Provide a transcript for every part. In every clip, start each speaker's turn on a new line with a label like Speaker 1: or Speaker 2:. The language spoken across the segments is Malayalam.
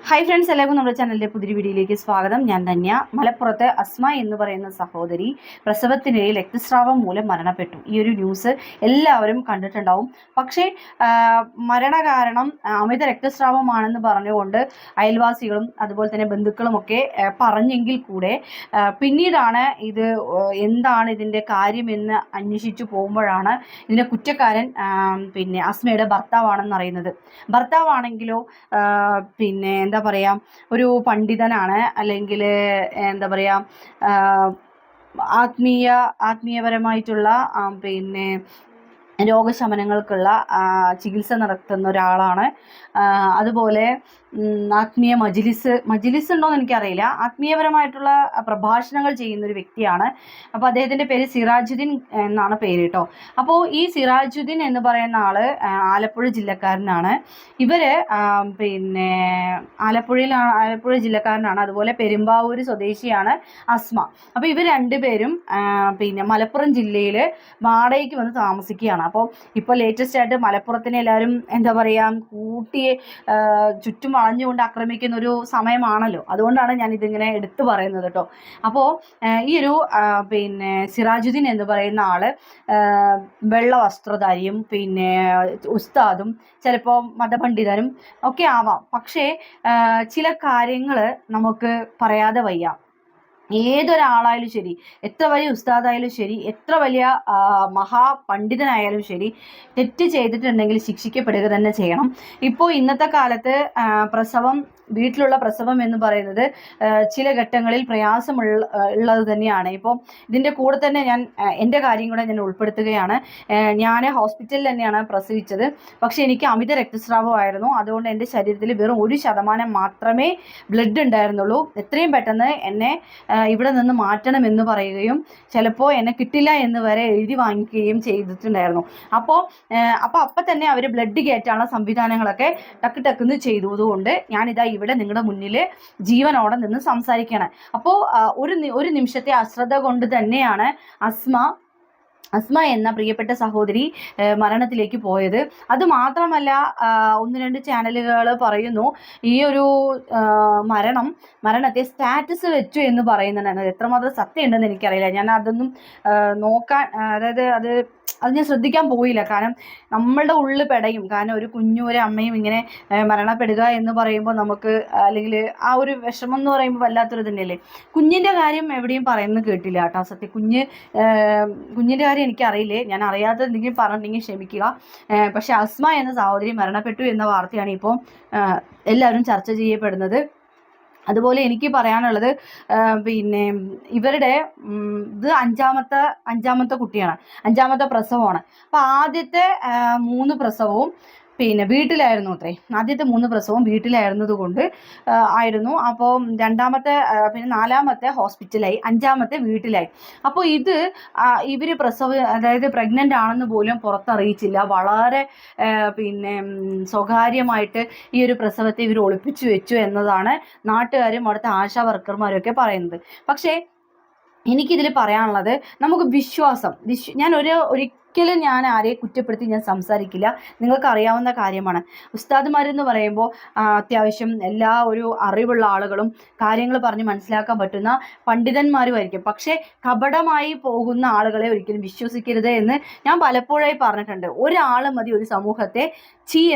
Speaker 1: ഹായ് ഫ്രണ്ട്സ്, എല്ലാവർക്കും നമ്മുടെ ചാനലിലെ പുതിയ വീഡിയോയിലേക്ക് സ്വാഗതം. ഞാൻ ധന്യ. മലപ്പുറത്ത് അസ്മ എന്ന് പറയുന്ന സഹോദരി പ്രസവത്തിനിടയിൽ രക്തസ്രാവം മൂലം മരണപ്പെട്ടു. ഈ ഒരു ന്യൂസ് എല്ലാവരും കണ്ടിട്ടുണ്ടാവും. പക്ഷേ മരണകാരണം അമിത രക്തസ്രാവമാണെന്ന് പറഞ്ഞുകൊണ്ട് അയൽവാസികളും അതുപോലെ തന്നെ ബന്ധുക്കളുമൊക്കെ പറഞ്ഞെങ്കിൽ കൂടെ പിന്നീടാണ് ഇത് എന്താണ് ഇതിൻ്റെ കാര്യമെന്ന് അന്വേഷിച്ചു പോകുമ്പോഴാണ് ഇതിൻ്റെ കുറ്റക്കാരൻ അസ്മയുടെ ഭർത്താവാണെന്ന് അറിയുന്നത്. ഭർത്താവാണെങ്കിലോ എന്താ പറയുക, ഒരു പണ്ഡിതനാണ്, അല്ലെങ്കിൽ എന്താ പറയുക, ആത്മീയപരമായിട്ടുള്ള രോഗശമനങ്ങൾക്കുള്ള ചികിത്സ നടത്തുന്ന ഒരാളാണ്. അതുപോലെ ആത്മീയ മജിലിസ് ഉണ്ടോയെന്ന് എനിക്കറിയില്ല. ആത്മീയപരമായിട്ടുള്ള പ്രഭാഷണങ്ങൾ ചെയ്യുന്ന ഒരു വ്യക്തിയാണ്. അപ്പോൾ അദ്ദേഹത്തിൻ്റെ പേര് സിറാജുദ്ദീൻ എന്നാണ് പേര് കേട്ടോ. അപ്പോൾ ഈ സിറാജുദ്ദീൻ എന്ന് പറയുന്ന ആള് ആലപ്പുഴ ജില്ലക്കാരനാണ്. ഇവർ ആലപ്പുഴ ജില്ലക്കാരനാണ്. അതുപോലെ പെരുമ്പാവൂർ സ്വദേശിയാണ് അസ്മ. അപ്പോൾ ഇവർ രണ്ടുപേരും മലപ്പുറം ജില്ലയിൽ വാടകയ്ക്ക് വന്ന് താമസിക്കുകയാണ്. അപ്പോൾ ഇപ്പോൾ ലേറ്റസ്റ്റ് ആയിട്ട് മലപ്പുറത്തിനെ എല്ലാവരും എന്താ പറയുക കൂട്ടി ചുറ്റും വളഞ്ഞുകൊണ്ട് ആക്രമിക്കുന്ന ഒരു സമയമാണല്ലോ. അതുകൊണ്ടാണ് ഞാൻ ഇതിങ്ങനെ എടുത്തു പറയുന്നത് കേട്ടോ. അപ്പോൾ ഈ ഒരു സിറാജുദ്ദീൻ എന്ന് പറയുന്ന ആള് വെള്ള വസ്ത്രധാരിയും ഉസ്താദും ചിലപ്പോൾ മതപണ്ഡിതനും ഒക്കെ ആവാം. പക്ഷേ ചില കാര്യങ്ങൾ നമുക്ക് പറയാതെ വയ്യ. ഏതൊരാളായാലും ശരി, എത്ര വലിയ ഉസ്താദായാലും ശരി, എത്ര വലിയ മഹാപണ്ഡിതനായാലും ശരി, തെറ്റ് ചെയ്തിട്ടുണ്ടെങ്കിൽ ശിക്ഷിക്കപ്പെടുക തന്നെ ചെയ്യണം. ഇപ്പോൾ ഇന്നത്തെ കാലത്ത് വീട്ടിലുള്ള പ്രസവം എന്ന് പറയുന്നത് ചില ഘട്ടങ്ങളിൽ ഉള്ളത് തന്നെയാണ്. ഇപ്പോൾ ഇതിൻ്റെ കൂടെ തന്നെ ഞാൻ എൻ്റെ കാര്യം കൂടെ ഞാൻ ഉൾപ്പെടുത്തുകയാണ്. ഞാൻ ഹോസ്പിറ്റലിൽ തന്നെയാണ് പ്രസവിച്ചത്. പക്ഷേ എനിക്ക് അമിത രക്തസ്രാവമായിരുന്നു. അതുകൊണ്ട് എൻ്റെ ശരീരത്തിൽ വെറും 1% മാത്രമേ ബ്ലഡ് ഉണ്ടായിരുന്നുള്ളൂ. എത്രയും പെട്ടെന്ന് എന്നെ ഇവിടെ നിന്ന് മാറ്റണമെന്ന് പറയുകയും ചിലപ്പോൾ എന്നെ കിട്ടില്ല എന്ന് വരെ എഴുതി വാങ്ങിക്കുകയും ചെയ്തിട്ടുണ്ടായിരുന്നു. അപ്പം തന്നെ അവർ ബ്ലഡ് കയറ്റാനുള്ള സംവിധാനങ്ങളൊക്കെ ടക്കുന്ന് ചെയ്തതുകൊണ്ട് ഞാനിതാ ഇവിടെ നിങ്ങളുടെ മുന്നിൽ ജീവനോടെ നിന്ന് സംസാരിക്കുകയാണ്. അപ്പോൾ ഒരു നിമിഷത്തെ അശ്രദ്ധ കൊണ്ട് തന്നെയാണ് അസ്മ എന്ന പ്രിയപ്പെട്ട സഹോദരി മരണത്തിലേക്ക് പോയത്. അതുമാത്രമല്ല, 1-2 ചാനലുകൾ പറയുന്നു ഈ ഒരു മരണത്തെ സ്റ്റാറ്റസ് വെച്ചു എന്ന് പറയുന്നുണ്ട്. എത്രമാത്രം സത്യം ഉണ്ടെന്ന് എനിക്കറിയില്ല. ഞാൻ അതൊന്നും നോക്കാൻ, അതായത് അത് ഞാൻ ശ്രദ്ധിക്കാൻ പോയില്ല. കാരണം നമ്മളുടെ ഉള്ളിൽ പെടയും. കാരണം ഒരു കുഞ്ഞും ഒരു അമ്മയും ഇങ്ങനെ മരണപ്പെടുക എന്ന് പറയുമ്പോൾ നമുക്ക്, അല്ലെങ്കിൽ ആ ഒരു വിഷമം എന്ന് പറയുമ്പോൾ വല്ലാത്തൊരു തന്നെയല്ലേ. കുഞ്ഞിൻ്റെ കാര്യം എവിടെയും പറയുന്നത് കേട്ടില്ല കേട്ടോ. സത്യം കുഞ്ഞിൻ്റെ കാര്യം എനിക്കറിയില്ലേ. ഞാൻ അറിയാതെ എന്തെങ്കിലും പറഞ്ഞിട്ടുണ്ടെങ്കിൽ ക്ഷമിക്കുക. പക്ഷെ അസ്മ എന്ന സഹോദരി മരണപ്പെട്ടു എന്ന വാർത്തയാണ് ഇപ്പോൾ എല്ലാവരും ചർച്ച ചെയ്യപ്പെടുന്നത്. അതുപോലെ എനിക്ക് പറയാനുള്ളത്, ഇവരുടെ ഇത് അഞ്ചാമത്തെ കുട്ടിയാണ്, 5ാമത്തെ പ്രസവമാണ്. അപ്പോൾ ആദ്യത്തെ 3 പ്രസവവും വീട്ടിലായിരുന്നു അത്രേ. ആദ്യത്തെ 3 പ്രസവം വീട്ടിലായിരുന്നത് കൊണ്ട് ആയിരുന്നു. അപ്പോൾ 2ാമത്തെ 4ാമത്തെ ഹോസ്പിറ്റലായി, 5ാമത്തെ വീട്ടിലായി. അപ്പോൾ ഇവർ അതായത് പ്രഗ്നൻ്റ് ആണെന്ന് പോലും പുറത്തറിയിച്ചില്ല. വളരെ സ്വകാര്യമായിട്ട് ഈ ഒരു പ്രസവത്തെ ഇവർ ഒളിപ്പിച്ചു വെച്ചു എന്നതാണ് നാട്ടുകാരും അവിടുത്തെ ആശാ വർക്കർമാരൊക്കെ പറയുന്നത്. പക്ഷേ എനിക്കിതിൽ പറയാനുള്ളത്, നമുക്ക് ഞാൻ ഒരിക്കലും ഞാൻ ആരെയും കുറ്റപ്പെടുത്തി ഞാൻ സംസാരിക്കില്ല. നിങ്ങൾക്ക് അറിയാവുന്ന കാര്യമാണ്. ഉസ്താദുമാരെന്ന് പറയുമ്പോൾ അത്യാവശ്യം എല്ലാ ഒരു അറിവുള്ള ആളുകളും കാര്യങ്ങൾ പറഞ്ഞ് മനസ്സിലാക്കാൻ പറ്റുന്ന പണ്ഡിതന്മാരുമായിരിക്കും. പക്ഷേ കപടമായി പോകുന്ന ആളുകളെ ഒരിക്കലും വിശ്വസിക്കരുത് എന്ന് ഞാൻ പലപ്പോഴായി പറഞ്ഞിട്ടുണ്ട്. ഒരാൾ മതി ഒരു സമൂഹത്തെ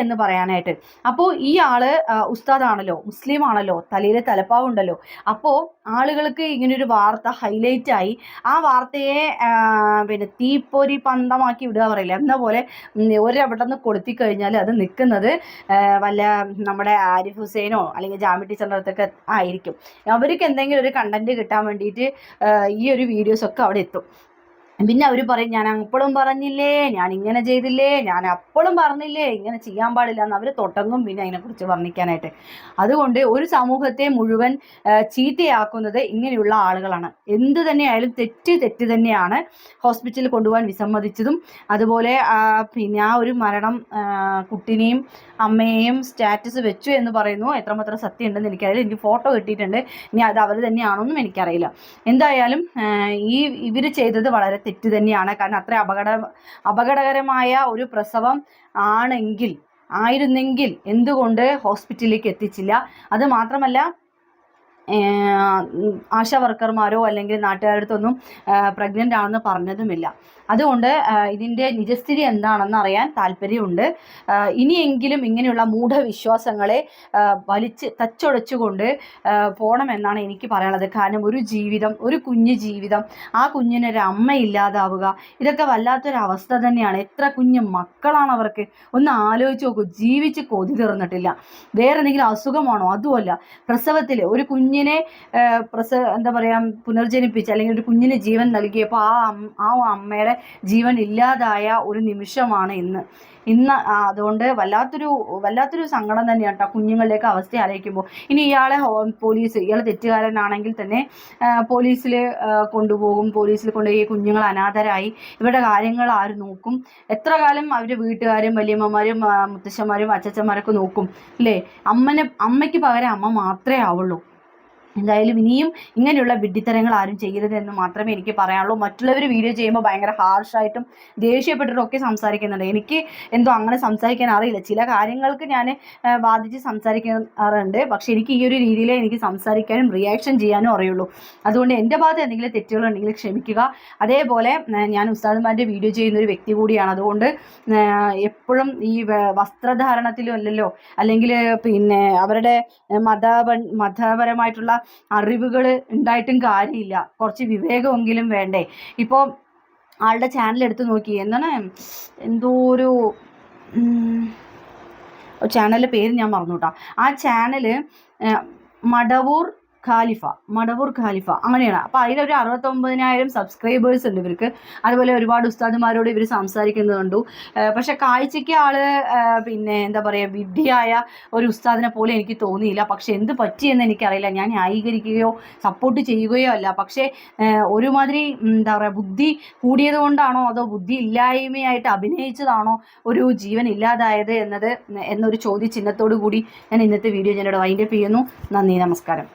Speaker 1: എന്ന് പറയാനായിട്ട്. അപ്പോൾ ഈ ആള് ഉസ്താദാണല്ലോ, മുസ്ലിം ആണല്ലോ, തലയിലെ തലപ്പാവുണ്ടല്ലോ. അപ്പോൾ ആളുകൾക്ക് ഇങ്ങനൊരു വാർത്ത ഹൈലൈറ്റ് ആയി ആ വാർത്തയെ തീപ്പൊരി പന്തമാക്കി വിടുക പറയില്ല എന്ന പോലെ ഒരവിടെന്ന് കൊളുത്തി കഴിഞ്ഞാൽ അത് നിൽക്കുന്നത് വല്ല നമ്മുടെ ആരിഫ് ഹുസൈനോ അല്ലെങ്കിൽ ജാമി ടീച്ചറിൻ്റെ അടുത്തൊക്കെ ആയിരിക്കും. അവർക്ക് എന്തെങ്കിലും ഒരു കണ്ടന്റ് കിട്ടാൻ വേണ്ടിയിട്ട് ഈ ഒരു വീഡിയോസൊക്കെ അവിടെ എത്തും. പിന്നെ അവർ പറയും, ഞാൻ അപ്പോഴും പറഞ്ഞില്ലേ, ഞാൻ ഇങ്ങനെ ചെയ്തില്ലേ, ഞാൻ അപ്പോഴും പറഞ്ഞില്ലേ, ഇങ്ങനെ ചെയ്യാൻ പാടില്ല എന്ന് അവർ തുടങ്ങും പിന്നെ അതിനെക്കുറിച്ച് വർണ്ണിക്കാനായിട്ട്. അതുകൊണ്ട് ഒരു സമൂഹത്തെ മുഴുവൻ ചീത്തയാക്കുന്നത് ഇങ്ങനെയുള്ള ആളുകളാണ്. എന്ത് തന്നെയായാലും തെറ്റ് തന്നെയാണ്. ഹോസ്പിറ്റലിൽ കൊണ്ടുപോകാൻ വിസമ്മതിച്ചതും അതുപോലെ ആ ഒരു മരണം കുട്ടിനെയും അമ്മയെയും സ്റ്റാറ്റസ് വെച്ചു എന്ന് പറയുന്നു. എത്രമാത്രം സത്യം ഉണ്ടെന്ന് എനിക്കറിയില്ല. എനിക്ക് ഫോട്ടോ കിട്ടിയിട്ടുണ്ട്. ഇനി അത് അവർ തന്നെയാണോന്നും എനിക്കറിയില്ല. എന്തായാലും ഇവർ ചെയ്തത് വളരെ തെറ്റ് തന്നെയാണ്. കാരണം അത്ര അപകടകരമായ ഒരു പ്രസവം ആണെങ്കിൽ ആയിരുന്നെങ്കിൽ എന്തുകൊണ്ട് ഹോസ്പിറ്റലിലേക്ക് എത്തിച്ചില്ല? അത് മാത്രമല്ല ആശാ വർക്കർമാരോ അല്ലെങ്കിൽ നാട്ടുകാരുടെ അടുത്തൊന്നും പ്രഗ്നൻ്റ് ആണെന്ന് പറഞ്ഞതുമില്ല. അതുകൊണ്ട് ഇതിൻ്റെ നിജസ്ഥിതി എന്താണെന്ന് അറിയാൻ താല്പര്യമുണ്ട്. ഇനിയെങ്കിലും ഇങ്ങനെയുള്ള മൂഢവിശ്വാസങ്ങളെ വലിച്ച് തച്ചൊടച്ചുകൊണ്ട് പോകണമെന്നാണ് എനിക്ക് പറയാനുള്ളത്. കാരണം ഒരു ജീവിതം, ഒരു കുഞ്ഞു ജീവിതം, ആ കുഞ്ഞിനൊരു അമ്മ ഇല്ലാതാവുക, ഇതൊക്കെ വല്ലാത്തൊരവസ്ഥ തന്നെയാണ്. എത്ര കുഞ്ഞു മക്കളാണ് അവർക്ക്, ഒന്ന് ആലോചിച്ച് നോക്കൂ. ജീവിച്ച് കൊതി തീർന്നിട്ടില്ല, വേറെ എന്തെങ്കിലും അസുഖമാണോ? അതുമല്ല, പ്രസവത്തിൽ ഒരു കുഞ്ഞിനെ എന്താ പറയുക, പുനർജനിപ്പിച്ച് അല്ലെങ്കിൽ ഒരു കുഞ്ഞിന് ജീവൻ നൽകിയപ്പോൾ ആ അമ്മയുടെ ജീവൻ ഇല്ലാതായ ഒരു നിമിഷമാണ് ഇന്ന്. അതുകൊണ്ട് വല്ലാത്തൊരു സങ്കടം തന്നെയാണ് കേട്ടോ കുഞ്ഞുങ്ങളുടെയൊക്കെ അവസ്ഥ ആലോചിക്കുമ്പോൾ. ഇനി ഇയാൾ തെറ്റുകാരനാണെങ്കിൽ തന്നെ പോലീസിൽ കൊണ്ടുപോയി കുഞ്ഞുങ്ങൾ അനാഥരായി ഇവരുടെ കാര്യങ്ങൾ ആര് നോക്കും? എത്ര കാലം അവരുടെ വീട്ടുകാരും വലിയമ്മമാരും മുത്തശ്ശന്മാരും അച്ചച്ചന്മാരൊക്കെ നോക്കും അല്ലേ? അമ്മയ്ക്ക് പകരം അമ്മ മാത്രമേ ആവുള്ളൂ. എന്തായാലും ഇനിയും ഇങ്ങനെയുള്ള വിഡ്ഢിത്തരങ്ങൾ ആരും ചെയ്യരുതെന്ന് മാത്രമേ എനിക്ക് പറയാനുള്ളൂ. മറ്റുള്ളവർ വീഡിയോ ചെയ്യുമ്പോൾ ഭയങ്കര ഹാർഷായിട്ടും ദേഷ്യപ്പെട്ടിട്ടും ഒക്കെ സംസാരിക്കുന്നുണ്ട്. എനിക്ക് എന്തോ അങ്ങനെ സംസാരിക്കാൻ അറിയില്ല. ചില കാര്യങ്ങൾക്ക് ഞാൻ ബാധിച്ച് സംസാരിക്കാറുണ്ട്, പക്ഷെ എനിക്ക് ഈ ഒരു രീതിയിൽ എനിക്ക് സംസാരിക്കാനും റിയാക്ഷൻ ചെയ്യാനും അറിയുള്ളൂ. അതുകൊണ്ട് എൻ്റെ ഭാഗത്ത് എന്തെങ്കിലും തെറ്റുകളുണ്ടെങ്കിൽ ക്ഷമിക്കുക. അതേപോലെ ഞാൻ ഉസ്താദുമാരുടെ വീഡിയോ ചെയ്യുന്ന ഒരു വ്യക്തി കൂടിയാണ്. അതുകൊണ്ട് എപ്പോഴും ഈ വസ്ത്രധാരണത്തിലും അല്ലല്ലോ, അല്ലെങ്കിൽ പിന്നെ അവരുടെ മതപരമായിട്ടുള്ള അറിവുകൾ ഉണ്ടായിട്ടും കാര്യമില്ല. കുറച്ച് വിവേകമെങ്കിലും വേണ്ടേ? ഇപ്പോൾ ആളുടെ ചാനൽ എടുത്ത് നോക്കി, എന്താണ് എന്തോ ഒരു ചാനലിൻ്റെ പേര് ഞാൻ മറന്നു കേട്ടോ. ആ ചാനൽ മടവൂർ ഖാലിഫ അങ്ങനെയാണ്. അപ്പോൾ അതിലൊരു 69,000 സബ്സ്ക്രൈബേഴ്സ് ഉണ്ട് ഇവർക്ക്. അതുപോലെ ഒരുപാട് ഉസ്താദുമാരോട് ഇവർ സംസാരിക്കുന്നത് കണ്ടു. പക്ഷെ കാഴ്ചയ്ക്ക് ആള് പിന്നെ എന്താ പറയുക, വിഡ്ഢിയായ ഒരു ഉസ്താദിനെ പോലെ എനിക്ക് തോന്നിയില്ല. പക്ഷെ എന്ത് പറ്റിയെന്ന് എനിക്കറിയില്ല. ഞാൻ ന്യായീകരിക്കുകയോ സപ്പോർട്ട് ചെയ്യുകയോ അല്ല. പക്ഷേ ഒരുമാതിരി എന്താ പറയുക, ബുദ്ധി കൂടിയത് കൊണ്ടാണോ അതോ ബുദ്ധി ഇല്ലായ്മയായിട്ട് അഭിനയിച്ചതാണോ ഒരു ജീവൻ ഇല്ലാതായത് എന്നൊരു ചോദ്യചിഹ്നത്തോടു കൂടി ഞാൻ ഇന്നത്തെ വീഡിയോ ഞാനിവിടെ വൈൻഡപ്പ് ചെയ്യുന്നു. നന്ദി, നമസ്കാരം.